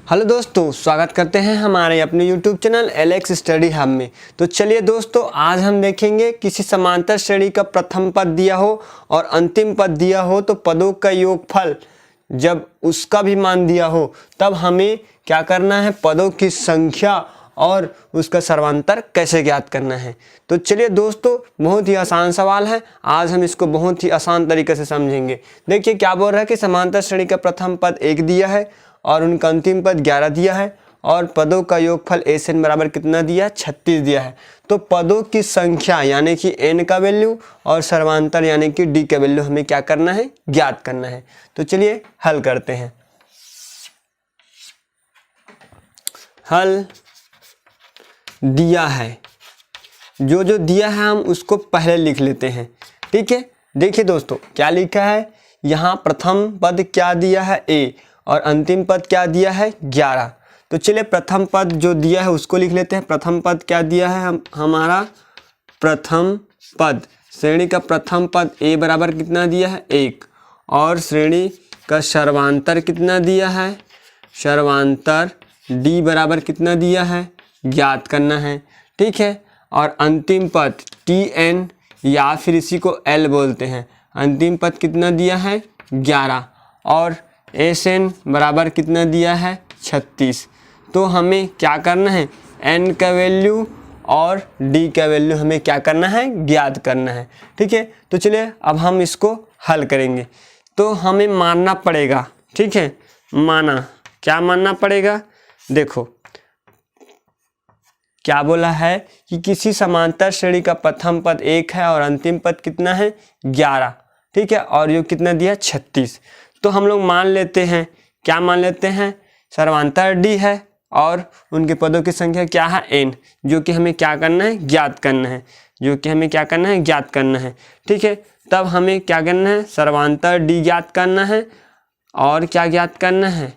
Hello दोस्तों, स्वागत करते हैं हमारे अपने YouTube channel Alex study hub में। तो चलिए दोस्तों, आज हम देखेंगे किसी समांतर श्रेणी का प्रथम पद दिया हो और अंतिम पद दिया हो तो पदों का योगफल जब उसका भी मान दिया हो तब हमें क्या करना है, पदों की संख्या और उसका सर्वांतर कैसे ज्ञात करना है। तो चलिए दोस्तों, बहुत ही आसान सवाल है, आज हम इसको बहुत ही आसान तरीके से समझेंगे। देखिए क्या बोल रहा है कि समांतर श्रेणी का प्रथम पद 1 दिया है और उनका अंतिम पद 11 दिया है और पदों का योगफल एन बराबर कितना दिया, 36 दिया है। तो पदों की संख्या यानी कि n का वैल्यू और सर्वांतर यानी कि d का वैल्यू हमें क्या करना है, ज्ञात करना है। तो चलिए हल करते हैं। हल दिया है, जो दिया है हम उसको पहले लिख लेते हैं, ठीक है। देखिए दोस्तों क्या लिखा है, यहाँ प्रथम पद क्या दिया है a और अंतिम पद क्या दिया है 11। तो चलिए प्रथम पद जो दिया है उसको लिख लेते हैं। प्रथम पद क्या दिया है, हमारा प्रथम पद श्रेणी का प्रथम पद a बराबर कितना दिया है 1 और श्रेणी का सर्वांतर कितना दिया है, सर्वांतर d बराबर कितना दिया है, ज्ञात करना है, ठीक है। और अंतिम पद tn या फिर इसी को l बोलते हैं, अंतिम पद कितना दिया है 11 और एन बराबर कितना दिया है 36। तो हमें क्या करना है, n का वैल्यू और d का वैल्यू हमें क्या करना है, ज्ञात करना है, ठीक है। तो चलिए अब हम इसको हल करेंगे। तो हमें मानना पड़ेगा, ठीक है, क्या मानना पड़ेगा, देखो क्या बोला है कि किसी समांतर श्रेणी का प्रथम पद 1 है और अंतिम पद कितना है 11, ठीक है, और ये कितना दिया 36। तो हम लोग मान लेते हैं, क्या मान लेते हैं, सर्वांतर d है और उनके पदों की संख्या क्या है n, जो कि हमें क्या करना है, ज्ञात करना है, जो कि हमें क्या करना है, ज्ञात करना है, ठीक है। तब हमें क्या करना है, सर्वांतर d ज्ञात करना है और क्या ज्ञात करना है,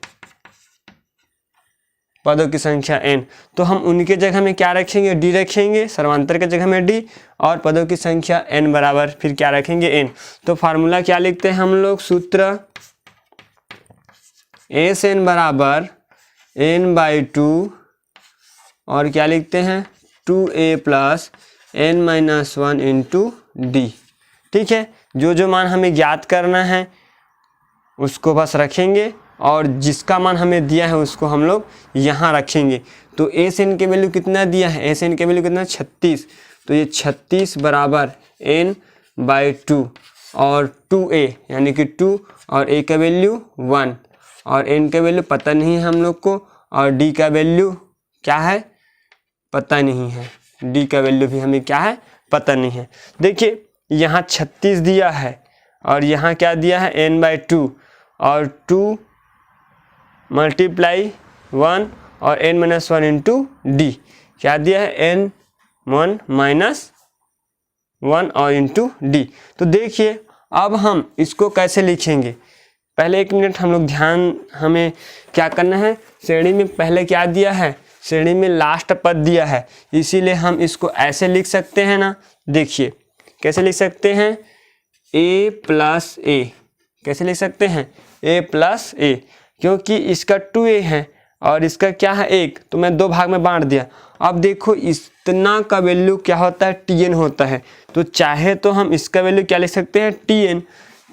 पदों की संख्या n। तो हम उनके जगह में क्या रखेंगे, d रखेंगे, सर्वांतर के जगह में d और पदों की संख्या n बराबर फिर क्या रखेंगे n। तो फार्मूला क्या लिखते हैं हम लोग, सूत्र एन बराबर n/2 और क्या लिखते हैं 2a + n-1 इंटू d, ठीक है। जो मान हमें ज्ञात करना है उसको बस रखेंगे और जिसका मान हमें दिया है उसको हम लोग यहाँ रखेंगे। तो एन के वैल्यू कितना दिया है, एन के वैल्यू कितना 36। तो ये 36 बराबर n/2 और 2a यानी कि 2 और a का वैल्यू 1 और n का वैल्यू पता नहीं है हम लोग को और d का वैल्यू क्या है, पता नहीं है, d का वैल्यू भी हमें क्या है, पता नहीं है। देखिए यहाँ 36 दिया है और यहाँ क्या दिया है n/2 और 2 × 1 और n-1 इंटू d, क्या दिया है n1 - 1 और इंटू d। तो देखिए अब हम इसको कैसे लिखेंगे, पहले 1 मिनट हम लोग ध्यान, हमें क्या करना है, श्रेणी में पहले क्या दिया है, श्रेणी में लास्ट पद दिया है, इसीलिए हम इसको ऐसे लिख सकते हैं ना। देखिए कैसे लिख सकते हैं, a + a, कैसे लिख सकते हैं, a + a, क्योंकि इसका 2a है और इसका क्या है 1, तो मैं 2 भाग में बांट दिया। अब देखो इतना का वैल्यू क्या होता है, tn होता है, तो चाहे तो हम इसका वैल्यू क्या लिख सकते हैं tn।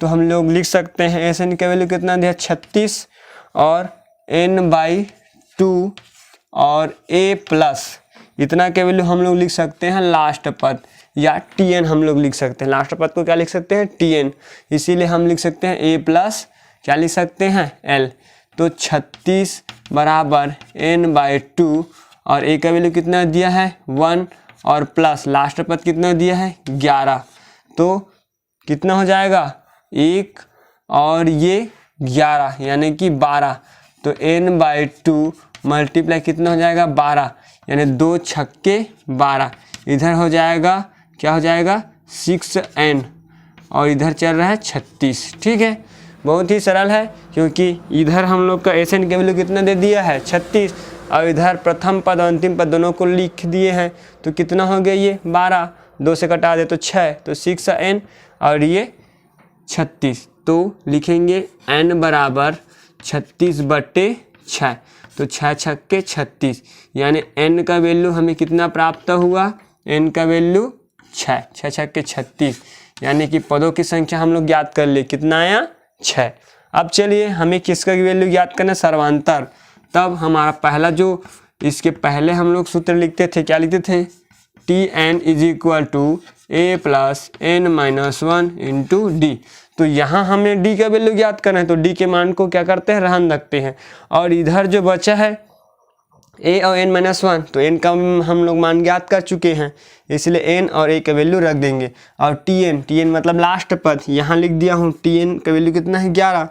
तो हम लोग लिख सकते हैं एन का वैल्यू कितना दिया 36 और n/2 और a+ इतना के वैल्यू हम लोग लिख सकते हैं लास्ट पद या tn हम लोग लिख सकते हैं, लास्ट पद को क्या लिख सकते हैं tn, इसीलिए हम लिख सकते हैं a+ क्या लिख सकते हैं l। तो 36 बराबर n/2 और a का वैल्यू कितना दिया है 1 और प्लस लास्ट पद कितना दिया है 11, तो कितना हो जाएगा 1 और ये 11 यानी कि 12। तो n/2 मल्टीप्लाई कितना हो जाएगा 12 यानी 2 छक्के 12, इधर हो जाएगा क्या हो जाएगा 6n और इधर चल रहा है 36, ठीक है। बहुत ही सरल है क्योंकि इधर हम लोग का एन के वैल्यू कितना दे दिया है 36 और इधर प्रथम पद और अंतिम पद दोनों को लिख दिए हैं। तो कितना हो गया ये 12, 2 से कटा दे तो 6, तो 6n और ये 36। तो लिखेंगे n बराबर 36/6। तो 6 छक्के 36, यानी n का वैल्यू हमें कितना प्राप्त हुआ, n का वैल्यू 6, 6 छक्के 36, यानी कि पदों की संख्या हम लोग ज्ञात कर लिए, कितना आया 6। अब चलिए हमें किसका वैल्यू ज्ञात करना है, सर्वांतर। तब हमारा पहला जो इसके पहले हम लोग सूत्र लिखते थे, क्या लिखते थे, Tn is equal to a plus n minus 1 into D. तो यहाँ हमें d का वैल्यू ज्ञात करना है, तो d के मान को क्या करते हैं, रहन रखते हैं। और इधर जो बचा है a और n माइनस 1, तो n का हम लोग मान ज्ञात कर चुके हैं, इसलिए n और a का वैल्यू रख देंगे। और tn मतलब लास्ट पद, यहाँ लिख दिया हूँ, tn का वैल्यू कितना है 11,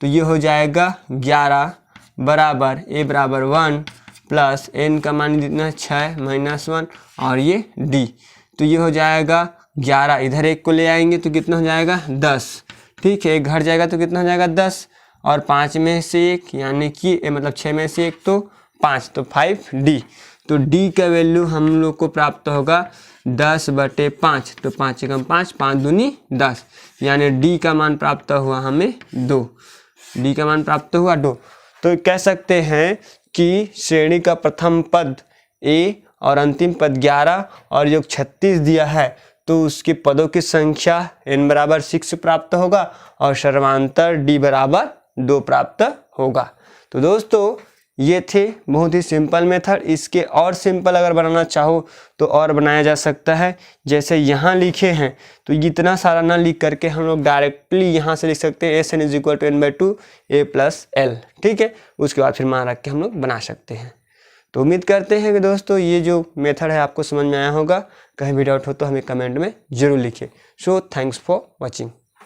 तो ये हो जाएगा 11 बराबर a बराबर 1 प्लस n का मान कितना है 6 माइनस 1 और ये d, तो ये हो जाएगा 11, इधर एक को ले आएंगे तो कितना हो जाएगा 10, ठीक है, एक घट जाएगा तो कितना हो जाएगा 10, और 5 में से 1 यानी कि मतलब 6 में से 1 तो 5, तो 5d। तो d का वैल्यू हम लोग को प्राप्त होगा 10/5, तो 5 एकम 5, 5 दूनी 10, यानी d का मान प्राप्त हुआ हमें 2, d का मान प्राप्त हुआ 2। तो कह सकते हैं कि श्रेणी का प्रथम पद a और अंतिम पद 11 और जो 36 दिया है, तो उसके पदों की संख्या n बराबर 6 प्राप्त होगा और सर्वांतर d बराबर 2 प्राप्त होगा। तो दोस्तों ये थे बहुत ही सिंपल मेथड। इसके और सिंपल अगर बनाना चाहो तो और बनाया जा सकता है, जैसे यहाँ लिखे हैं तो इतना सारा ना लिख करके हम लोग डायरेक्टली यहाँ से लिख सकते हैं SN is equal to n/2 a plus l, ठीक है, उसके बाद फिर मान रख के हम लोग बना सकते हैं। तो उम्मीद करते हैं कि दोस्तों ये जो मेथड है आपको समझ में आया होगा। कहीं भी डाउट हो तो हमें कमेंट में ज़रूर लिखिए। So thanks for watching.